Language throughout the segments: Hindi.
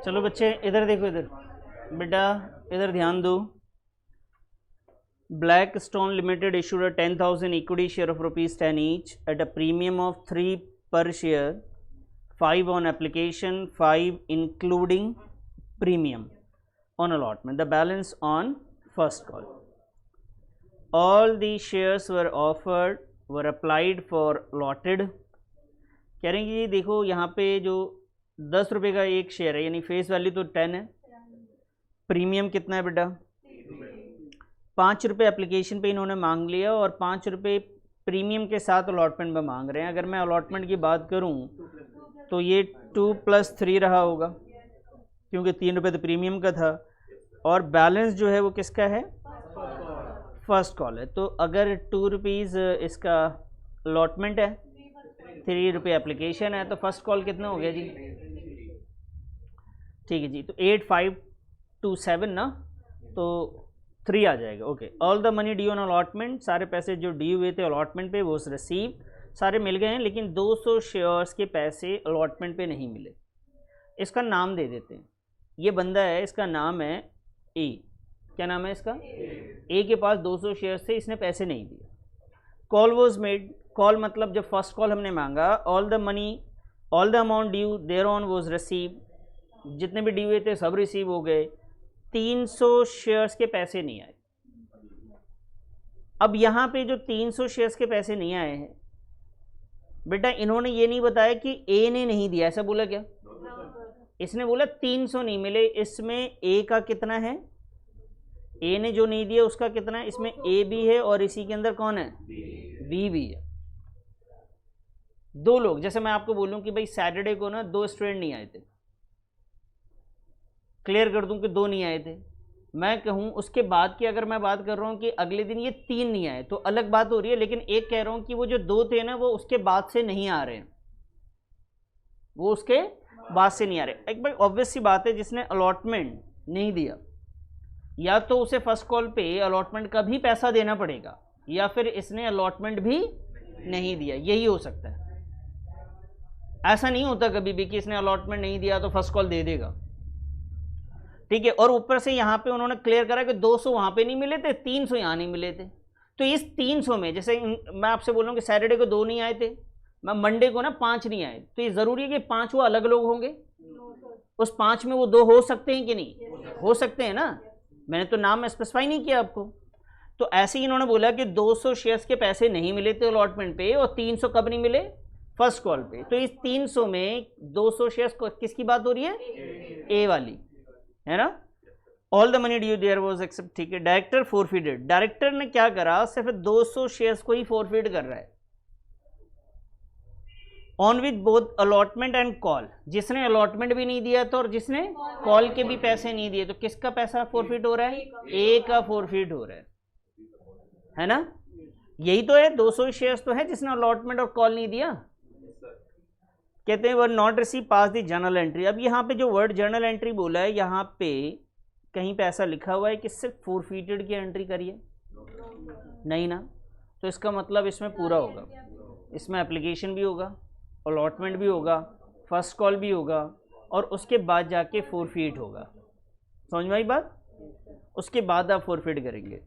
चलो बच्चे इधर देखो, इधर बेटा इधर ध्यान दो। Blackstone Limited issued a 10,000 equity share of ₹10 each at a premium of 3 per share, 5 on application, 5 including premium on allotment. The balance on first call. All the shares were offered, were applied for allotted. कह रहे हैं कि देखो यहाँ पे जो 10 रुपये का एक शेयर है, यानी फेस वैल्यू तो 10 है, प्रीमियम कितना है बेटा 5 रुपये एप्लीकेशन पे इन्होंने मांग लिया और 5 रुपये प्रीमियम के साथ अलॉटमेंट में मांग रहे हैं। अगर मैं अलॉटमेंट की बात करूं तो ये 2 + 3 रहा होगा, क्योंकि 3 रुपये तो प्रीमियम का था, और बैलेंस जो है वो किसका है, फर्स्ट कॉल है। तो अगर 2 रुपीज़ इसका अलॉटमेंट है, 3 रुपये एप्लीकेशन है, तो फर्स्ट कॉल कितना हो गया जी, ठीक है जी। तो 8527 ना, तो 3 आ जाएगा। Okay, all the money due on allotment, सारे पैसे जो ड्यू हुए थे अलॉटमेंट पे वो रिसीव, सारे मिल गए हैं, लेकिन 200 शेयर्स के पैसे अलॉटमेंट पे नहीं मिले। इसका नाम दे देते हैं, ये बंदा है, इसका नाम है ए। क्या नाम है इसका, ए के पास 200 शेयर्स थे, इसने पैसे नहीं दिए। कॉल वॉज मेड, कॉल मतलब जब फर्स्ट कॉल हमने मांगा, all the money, all the amount due thereon was receive, जितने भी ड्यू हुए थे सब रिसीव हो गए, 300 शेयर्स के पैसे नहीं आए। अब यहाँ पे जो 300 शेयर्स के पैसे नहीं आए हैं बेटा, इन्होंने ये नहीं बताया कि ए ने नहीं दिया, ऐसा बोला क्या, इसने बोला 300 नहीं मिले। इसमें ए का कितना है, ए ने जो नहीं दिया उसका कितना है, इसमें ए भी है और इसी के अंदर कौन है, बी भी है। 2 लोग, जैसे मैं आपको बोलूं कि भाई सैटरडे को ना 2 स्टूडेंट नहीं आए थे, क्लियर कर दूं कि 2 नहीं आए थे, मैं कहूं उसके बाद की अगर मैं बात कर रहा हूं कि अगले दिन ये 3 नहीं आए, तो अलग बात हो रही है। लेकिन एक कह रहा हूं कि वो जो 2 थे ना, वो उसके बाद से नहीं आ रहे हैं, वो उसके बाद से नहीं आ रहे। एक भाई ऑब्वियस सी बात है, जिसने अलॉटमेंट नहीं दिया, या तो उसे फर्स्ट कॉल पे अलॉटमेंट का भी पैसा देना पड़ेगा, या फिर इसने अलॉटमेंट भी नहीं दिया, यही हो सकता है। ऐसा नहीं होता कभी भी कि इसने अलॉटमेंट नहीं दिया तो फर्स्ट कॉल दे देगा, ठीक है। और ऊपर से यहाँ पे उन्होंने क्लियर करा कि 200 वहाँ पे नहीं मिले थे, 300 यहाँ नहीं मिले थे। तो इस 300 में, जैसे मैं आपसे बोल रहा हूँ कि सैटरडे को 2 नहीं आए थे, मैं मंडे को ना 5 नहीं आए, तो ये ज़रूरी है कि 5 वो अलग लोग होंगे, उस 5 में वो 2 हो सकते हैं कि नहीं, हो सकते हैं ना, मैंने तो नाम स्पेसिफाई नहीं किया आपको। तो ऐसे ही इन्होंने बोला कि 200 शेयर्स के पैसे नहीं मिले थे अलॉटमेंट पे, और 300 कब नहीं मिले, फर्स्ट कॉल पे। तो इस 300 में 200 शेयर्स किसकी बात हो रही है, ए वाली है ना। All the money due there was accept, ठीक है। डायरेक्टर फोरफिटेड, डायरेक्टर ने क्या करा, सिर्फ 200 शेयर्स को ही फोरफिट कर रहा है on with both allotment and call. जिसने अलॉटमेंट भी नहीं दिया था और जिसने कॉल के भी पैसे नहीं दिए, तो किसका पैसा फोरफिट हो रहा है, ए का फोरफिट हो रहा है ना। यही तो है, 200 शेयर्स तो है जिसने अलॉटमेंट और कॉल नहीं दिया। कहते हैं were not receive pass the journal entry. अब यहाँ पे जो वर्ड जर्नल एंट्री बोला है, यहाँ पे कहीं पे ऐसा लिखा हुआ है कि सिर्फ फोरफिटेड की एंट्री करिए, नहीं ना, तो इसका मतलब इसमें पूरा होगा, इसमें एप्लीकेशन भी होगा, अलॉटमेंट भी होगा, फर्स्ट कॉल भी होगा, और उसके बाद जाके फोरफिट होगा। समझ में आई बात, उसके बाद आप फोरफिट करेंगे।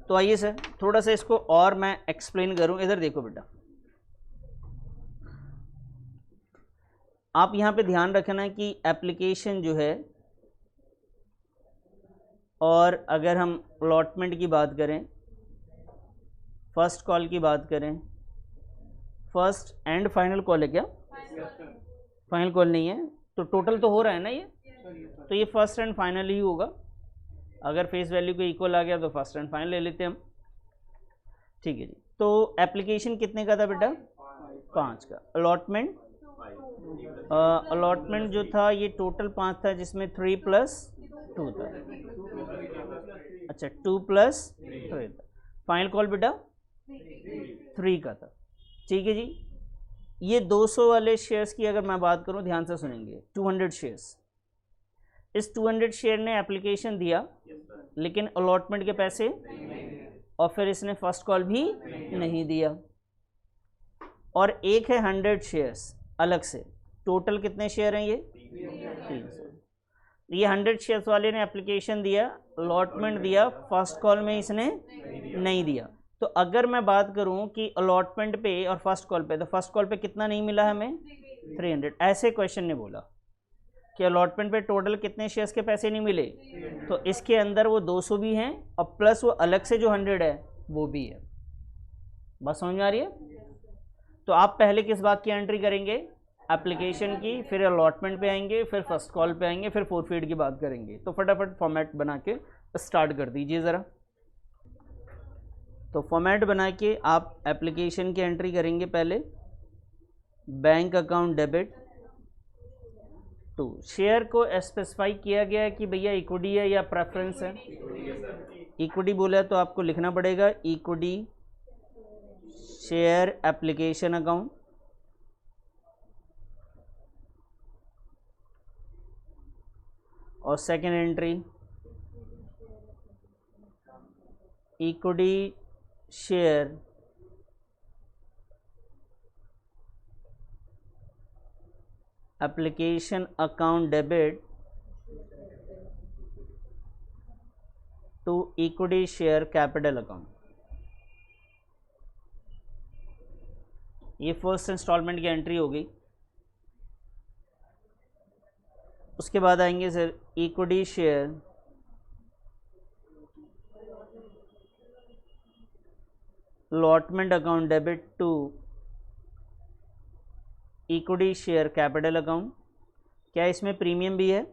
तो आइए सर थोड़ा सा इसको और मैं एक्सप्लेन करूं। इधर देखो बेटा, आप यहाँ पे ध्यान रखना कि एप्लीकेशन जो है, और अगर हम अलॉटमेंट की बात करें, फर्स्ट कॉल की बात करें, फर्स्ट एंड फाइनल कॉल है क्या, फाइनल कॉल नहीं है, तो टोटल तो हो रहा है ना ये, तो ये फर्स्ट एंड फाइनल ही होगा। अगर फेस वैल्यू को इक्वल आ गया तो फर्स्ट एंड फाइनल ले लेते हैं हम, ठीक है जी। तो एप्लीकेशन कितने का था बेटा, 5 का। अलॉटमेंट, अलॉटमेंट जो था ये टोटल 5 था, जिसमें 3 + 2 था, अच्छा 2 + 3 था। फाइनल कॉल बेटा 3 का था, ठीक है जी। ये 200 वाले शेयर्स की अगर मैं बात करूं, ध्यान से सुनेंगे, 200 शेयर्स, इस 200 शेयर ने एप्लीकेशन दिया लेकिन अलॉटमेंट के पैसे, और फिर इसने फर्स्ट कॉल भी नहीं दिया। और एक है 100 शेयर्स अलग से, टोटल कितने शेयर हैं ये, 300। ये 100 शेयर्स वाले ने एप्लीकेशन दिया, अलॉटमेंट दिया, फर्स्ट कॉल में इसने नहीं दिया। तो अगर मैं बात करूं कि अलॉटमेंट पे और फर्स्ट कॉल पे, तो फर्स्ट कॉल पे कितना नहीं मिला हमें 300। ऐसे क्वेश्चन ने बोला कि अलॉटमेंट पे टोटल कितने शेयर्स के पैसे नहीं मिले, तो इसके अंदर वो 200 भी हैं और प्लस वो अलग से जो 100 है वो भी है। बस समझ में आ रही है? तो आप पहले किस बात की एंट्री करेंगे, एप्लीकेशन की, फिर अलॉटमेंट पे आएंगे, फिर फर्स्ट कॉल पे आएंगे, फिर फोरफीड की बात करेंगे। तो फटाफट फॉर्मेट बना के स्टार्ट कर दीजिए ज़रा। तो फॉर्मेट बना के आप एप्लीकेशन की एंट्री करेंगे पहले, bank account debit to, share को स्पेसिफाई किया गया है कि भैया इक्विटी है या प्रेफरेंस है। इक्विटी बोला तो आपको लिखना पड़ेगा इक्विटी शेयर एप्लीकेशन अकाउंट। और second entry equity share application account debit to equity share capital account. ये फर्स्ट इंस्टॉलमेंट की एंट्री हो गई। उसके बाद आएंगे sir equity share allotment account debit to equity share capital account. क्या इसमें प्रीमियम भी है?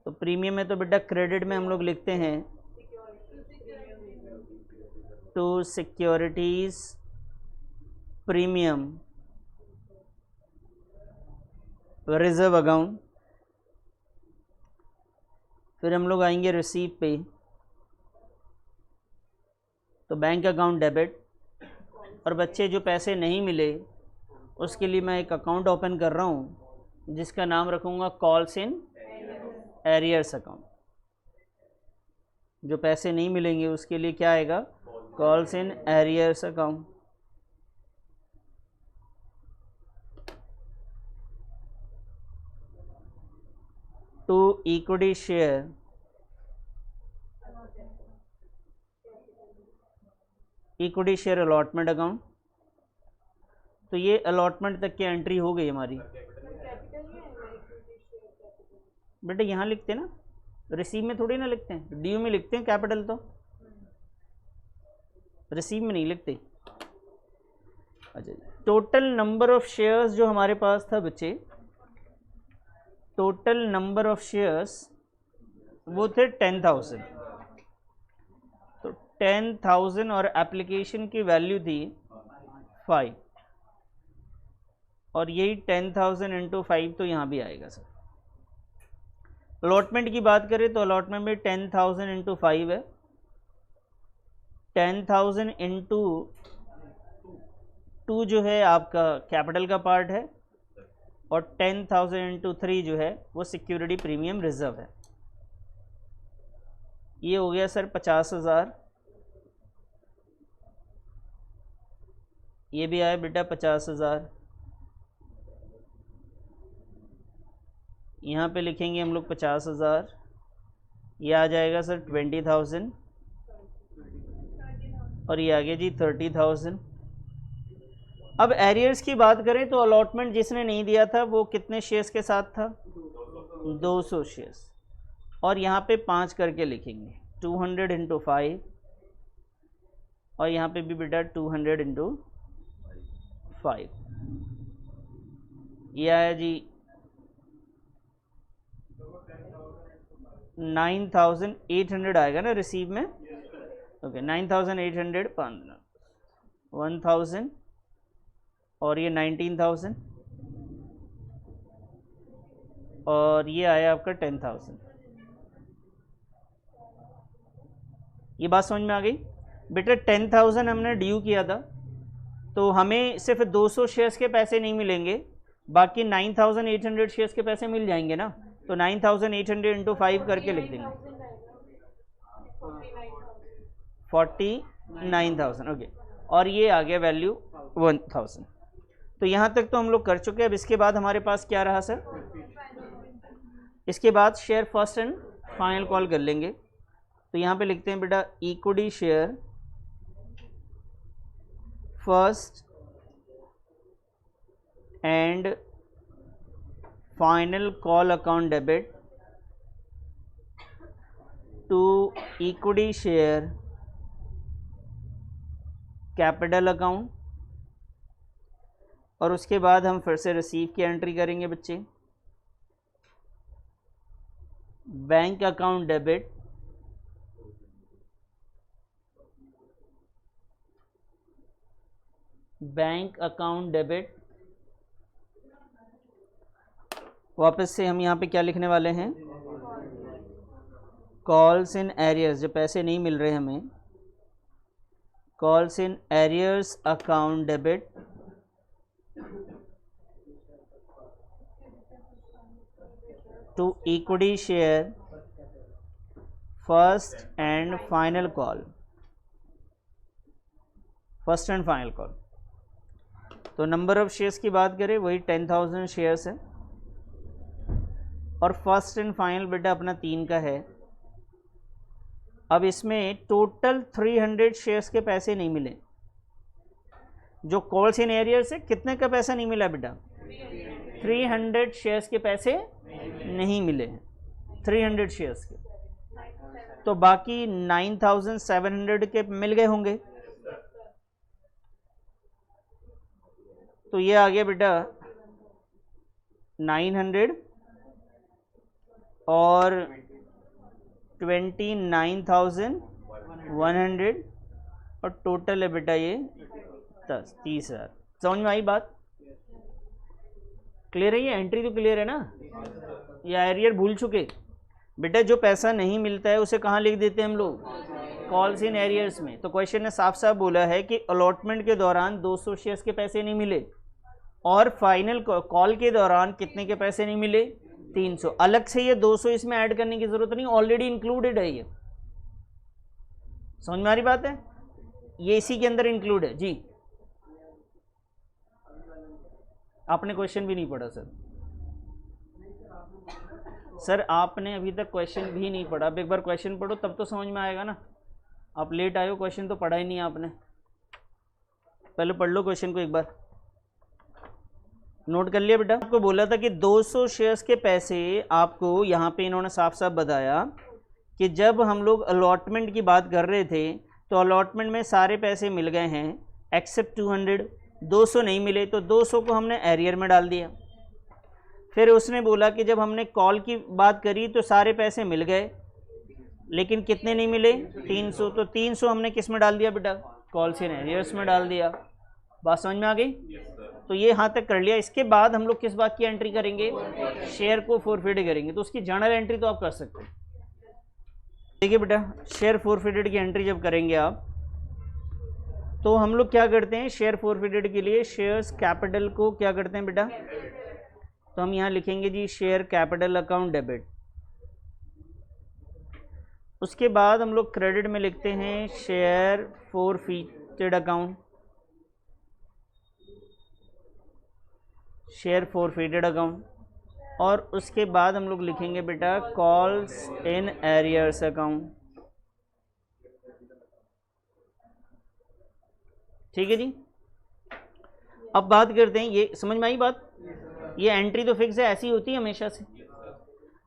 तो प्रीमियम में तो बेटा क्रेडिट में हम लोग लिखते हैं to securities premium reserve account. फिर हम लोग आएंगे रिसीव पे, तो बैंक अकाउंट डेबिट। और बच्चे जो पैसे नहीं मिले उसके लिए मैं एक अकाउंट ओपन कर रहा हूँ जिसका नाम रखूँगा कॉल्स इन एरियर्स अकाउंट। जो पैसे नहीं मिलेंगे उसके लिए क्या आएगा, calls in arrears account. To equity share equity share allotment account. तो ये अलॉटमेंट तक की एंट्री हो गई हमारी। बेटा यहाँ लिखते हैं ना, रिसीव में थोड़ी ना लिखते हैं, ड्यू में लिखते हैं कैपिटल, तो रिसीव में नहीं लिखते। अच्छा, टोटल नंबर ऑफ शेयर्स जो हमारे पास था बच्चे, टोटल नंबर ऑफ शेयर्स वो थे 10,000। तो 10,000 और एप्लीकेशन की वैल्यू थी 5, और यही 10,000 इंटू 5 तो यहाँ भी आएगा सर। अलॉटमेंट की बात करें तो अलॉटमेंट में 10,000 इंटू 5 है, 10,000 इंटू 2 जो है आपका कैपिटल का पार्ट है, और 10,000 इंटू 3 जो है वो सिक्योरिटी प्रीमियम रिजर्व है। ये हो गया सर 50,000। ये भी आया बेटा 50,000। यहाँ पे लिखेंगे हम लोग 50,000, ये आ जाएगा सर 20,000, और ये आ गया जी 30,000। अब एरियर्स की बात करें तो अलॉटमेंट जिसने नहीं दिया था वो कितने शेयर्स के साथ था, 200 शेयर्स, और यहाँ पे 5 करके लिखेंगे 200 इंटू 5, और यहाँ पे भी बेटा 200 इंटू 5। ये आया जी 9,800 आएगा ना रिसीव में। ओके 9,800 1,000, और ये 19,000, और ये आया आपका 10,000। ये बात समझ में आ गई बेटा? 10,000 हमने ड्यू किया था, तो हमें सिर्फ 200 शेयर्स के पैसे नहीं मिलेंगे, बाकी 9,800 शेयर्स के पैसे मिल जाएंगे ना। तो 9,800 इंटू 5 करके लिख देंगे 49,000। ओके, और ये आ गया वैल्यू 1,000। तो यहाँ तक तो हम लोग कर चुके हैं। अब इसके बाद हमारे पास क्या रहा सर? इसके बाद share first and final call कर लेंगे। तो यहाँ पे लिखते हैं बेटा equity share first and final call account debit to equity share capital account, और उसके बाद हम फिर से रिसीव की एंट्री करेंगे बच्चे, बैंक अकाउंट डेबिट वापस से हम यहाँ पे क्या लिखने वाले हैं? कॉल्स इन एरियर्स, जो पैसे नहीं मिल रहे हमें, calls in arrears account debit to equity share first and final call, first and final call. तो नंबर ऑफ शेयर्स की बात करें वही 10,000 शेयर्स है, और फर्स्ट एंड फाइनल बेटा अपना 3 का है। अब इसमें टोटल 300 शेयर्स के पैसे नहीं मिले। जो कॉल्स इन एरियर से कितने का पैसा नहीं मिला बेटा? 300 शेयर्स के पैसे नहीं मिले हैं, 300 शेयर्स के। तो बाकी 9,700 के मिल गए होंगे। तो ये आ गया बेटा 900 और 29,100, और टोटल है बेटा ये 30,000। समझ में आई बात? क्लियर है? ये एंट्री तो क्लियर है ना? या एरियर भूल चुके? बेटा जो पैसा नहीं मिलता है उसे कहाँ लिख देते हैं हम लोग? कॉल्स इन एरियर्स में। तो क्वेश्चन ने साफ साफ बोला है कि अलॉटमेंट के दौरान 200 शेयर्स के पैसे नहीं मिले, और फाइनल कॉल के दौरान कितने के पैसे नहीं मिले? 300। अलग से ये 200 इसमें ऐड करने की जरूरत नहीं, ऑलरेडी इंक्लूडेड है ये। समझ में आ रही बात है? ये इसी के अंदर इंक्लूड है जी। आपने क्वेश्चन भी नहीं पढ़ा सर? सर आपने अभी तक क्वेश्चन भी नहीं पढ़ा। अब एक बार क्वेश्चन पढ़ो तब तो समझ में आएगा ना। आप लेट आए हो, क्वेश्चन तो पढ़ा ही नहीं आपने। पहले पढ़ लो क्वेश्चन को एक बार। नोट कर लिया बेटा? आपको बोला था कि 200 शेयर्स के पैसे आपको यहाँ पे इन्होंने साफ साफ बताया कि जब हम लोग अलॉटमेंट की बात कर रहे थे तो अलॉटमेंट में सारे पैसे मिल गए हैं एक्सेप्ट 200, 200 नहीं मिले, तो 200 को हमने एरियर में डाल दिया। फिर उसने बोला कि जब हमने कॉल की बात करी तो सारे पैसे मिल गए, लेकिन कितने नहीं मिले? 300। तो 300 हमने किस में डाल दिया बेटा? कॉल्स इन एरियर्स में डाल दिया। बात समझ में आ गई? तो ये यहाँ तक कर लिया। इसके बाद हम लोग किस बात की एंट्री करेंगे? शेयर को फोरफिट करेंगे। तो उसकी जर्नल एंट्री तो आप कर सकते हैं। देखिए बेटा, शेयर फोरफिटेड की एंट्री जब करेंगे आप, तो हम लोग क्या करते हैं? शेयर फोरफिटेड के लिए शेयर्स कैपिटल को क्या करते हैं बेटा? तो हम यहाँ लिखेंगे जी शेयर कैपिटल अकाउंट डेबिट। उसके बाद हम लोग क्रेडिट में लिखते हैं share forfeited account, share forfeited account. और उसके बाद हम लोग लिखेंगे बेटा कॉल्स इन एरियर्स अकाउंट। ठीक है जी। अब बात करते हैं, ये समझ में आई बात? ये एंट्री तो फिक्स है, ऐसी होती है हमेशा से।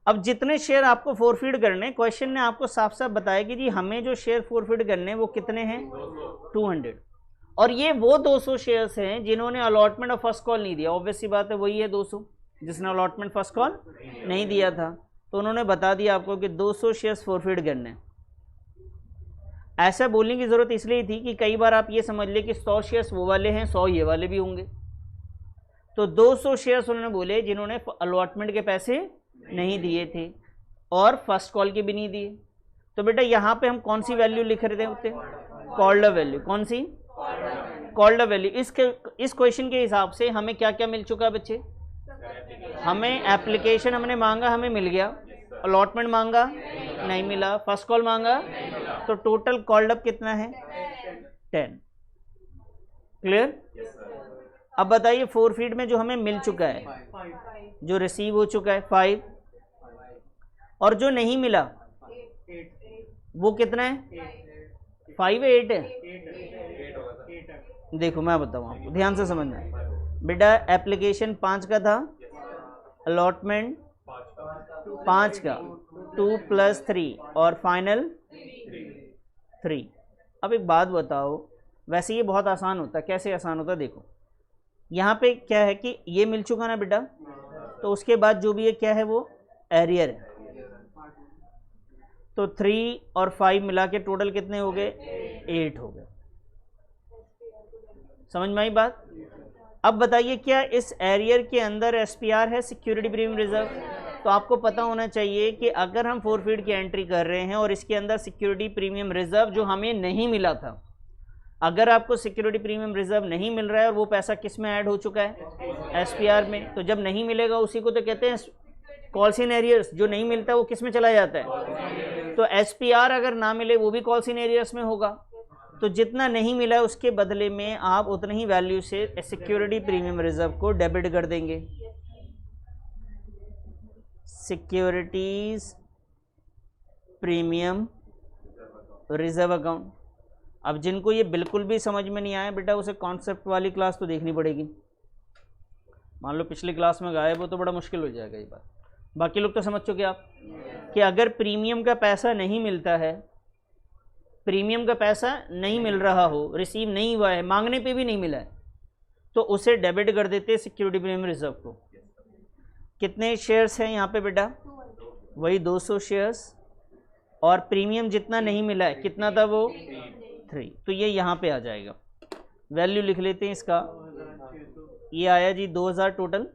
अब जितने शेयर आपको फोरफिट करने, क्वेश्चन ने आपको साफ साफ बताया कि जी हमें जो शेयर फोरफिट करने वो कितने हैं? 200। और ये वो 200 शेयर्स हैं जिन्होंने अलॉटमेंट ऑफ फर्स्ट कॉल नहीं दिया। ऑब्वियस सी बात है, वही है 200 जिसने अलॉटमेंट फर्स्ट कॉल नहीं दिया था। तो उन्होंने बता दिया आपको कि 200 शेयर्स फोरफिट करने। ऐसा बोलने की ज़रूरत इसलिए थी कि कई बार आप ये समझ ले कि 100 शेयर्स वो वाले हैं, 100 ये वाले भी होंगे। तो 200 शेयर्स उन्होंने बोले जिन्होंने अलॉटमेंट के पैसे नहीं दिए थे और फर्स्ट कॉल के भी नहीं दिए। तो बेटा यहाँ पे हम कौन सी वैल्यू लिख रहे थे? Called value. कौन सी? Called value. इस क्वेश्चन के हिसाब से हमें क्या क्या मिल चुका बच्चे? हमें एप्लीकेशन हमने मांगा, हमें मिल गया। अलॉटमेंट मांगा, नहीं मिला। फर्स्ट कॉल मांगा, तो टोटल कॉल्ड अप कितना है? 10। क्लियर? अब बताइए फोरफीड में जो हमें मिल चुका है, जो रिसीव हो चुका है 5, और जो नहीं मिला वो कितना है? 5 है 8 है? देखो मैं बताऊँ आपको, ध्यान से समझना बेटा। एप्लीकेशन 5 का था, अलॉटमेंट 5 का, 2 + 3 और फाइनल 3। अब एक बात बताओ, वैसे ये बहुत आसान होता है। कैसे आसान होता है? देखो यहाँ पे क्या है कि ये मिल चुका ना बेटा, तो उसके बाद जो भी है क्या है वो एरियर है। तो 3 और 5 मिला के टोटल कितने हो गए? 8 हो गए। समझ में आई बात? अब बताइए क्या इस एरियर के अंदर एसपीआर है, सिक्योरिटी प्रीमियम रिजर्व? तो आपको पता होना चाहिए कि अगर हम फोरफीड की एंट्री कर रहे हैं और इसके अंदर सिक्योरिटी प्रीमियम रिजर्व जो हमें नहीं मिला था, अगर आपको सिक्योरिटी प्रीमियम रिजर्व नहीं मिल रहा है और वो पैसा किस में ऐड हो चुका है? एसपीआर में। तो जब नहीं मिलेगा उसी को तो कहते हैं कॉल्स इन एरियर्स। जो नहीं मिलता वो किस में चला जाता है? तो एसपीआर अगर ना मिले वो भी कॉल्स इन एरियर्स में होगा। तो जितना नहीं मिला उसके बदले में आप उतनी ही वैल्यू से सिक्योरिटी प्रीमियम रिजर्व को डेबिट कर देंगे। Securities premium reserve account. अब जिनको ये बिल्कुल भी समझ में नहीं आया बेटा, उसे कॉन्सेप्ट वाली क्लास तो देखनी पड़ेगी। मान लो पिछली क्लास में गायब हो तो बड़ा मुश्किल हो जाएगा ये बात। बाकी लोग तो समझ चुके आप कि अगर प्रीमियम का पैसा नहीं मिलता है, प्रीमियम का पैसा नहीं मिल रहा हो, रिसीव नहीं हुआ है, मांगने पे भी नहीं मिला है, तो उसे डेबिट कर देते हैं सिक्योरिटी प्रीमियम रिजर्व को। कितने शेयर्स हैं यहाँ पे बेटा? वही 200 शेयर्स। और प्रीमियम जितना नहीं मिला है कितना था वो? 3। तो ये यहाँ पे आ जाएगा। वैल्यू लिख लेते हैं इसका। ये आया जी 2000 टोटल,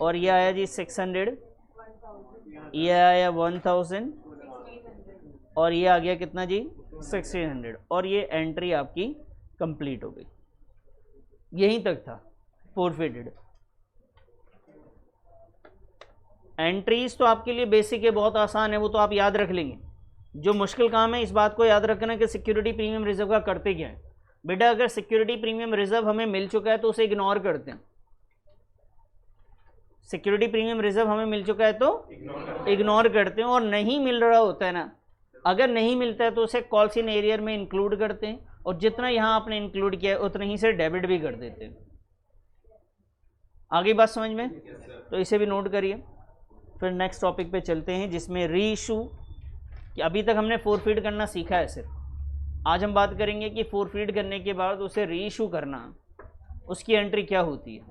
और ये आया जी 600, ये आया 1000, और ये आ गया कितना जी? 1600। और ये एंट्री आपकी कंप्लीट हो गई। यहीं तक था फोरफीडेड। एंट्रीज तो आपके लिए बेसिक है, बहुत आसान है, वो तो आप याद रख लेंगे। जो मुश्किल काम है इस बात को याद रखना कि सिक्योरिटी प्रीमियम रिजर्व का करते क्या है। बेटा अगर सिक्योरिटी प्रीमियम रिजर्व हमें मिल चुका है तो उसे इग्नोर करते हैं। सिक्योरिटी प्रीमियम रिजर्व हमें मिल चुका है तो इग्नोर करते हैं, और नहीं मिल रहा होता है ना, अगर नहीं मिलता है तो उसे कॉल्स इन एरियर में इंक्लूड करते हैं, और जितना यहाँ आपने इंक्लूड किया है उतना ही से डेबिट भी कर देते हैं। आगे बात समझ में? तो इसे भी नोट करिए। फिर नेक्स्ट टॉपिक पे चलते हैं जिसमें री इशू। कि अभी तक हमने फोरफीड करना सीखा है सिर्फ, आज हम बात करेंगे कि फोरफीड करने के बाद उसे री इशू करना, उसकी एंट्री क्या होती है।